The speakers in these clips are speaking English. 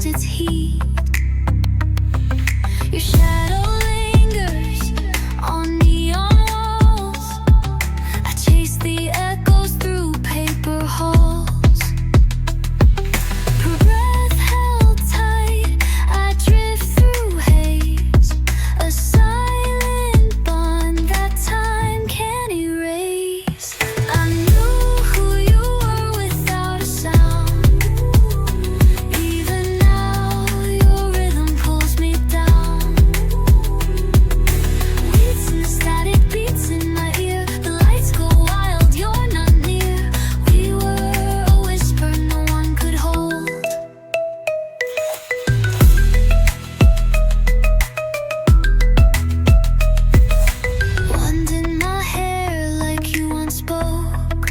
its heat. Your shadow lingers on neon walls. I chase the echoes through paper halls. Per breath held tight, I drift through haze. A silent bond that time can't erase. I knew who you were without a sound. Even now, your rhythm pulls me down. Beats and static beats in my ear. The lights go wild, you're not near. We were a whisper no one could hold. Wand in my hair like you once spoke.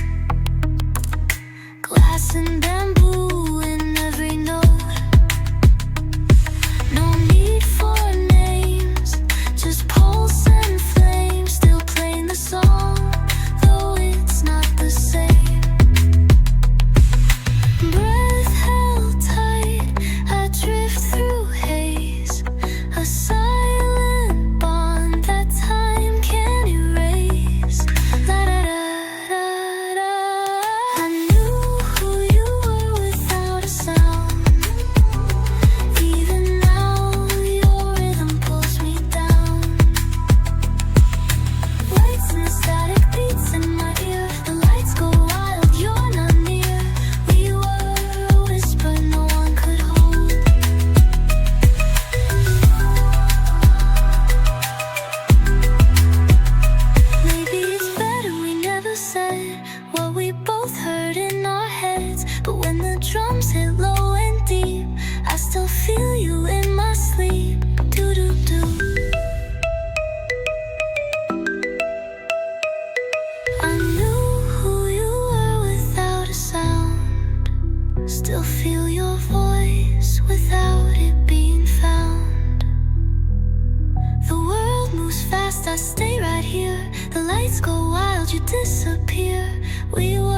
Glass and bamboo in every note. No need for names, just pulse and flame. Still playing the song, though it's not the same. Breath held tight, I drift through haze. A silent bond that time can't erase. La da da da da. I knew who you were without a sound. Even now, your rhythm pulls me down. Lights and static beats in my ear. The lights go wild, you're not near. We were a whisper no one could hold. Maybe it's better we never said what we both heard in our heads. But when the drums hit low and deep, I still feel you in my sleep. Do do do. I knew who you were without a sound. Still feel your voice without it being found. The world moves fast, I stay right here. The lights go wild, you disappear. We were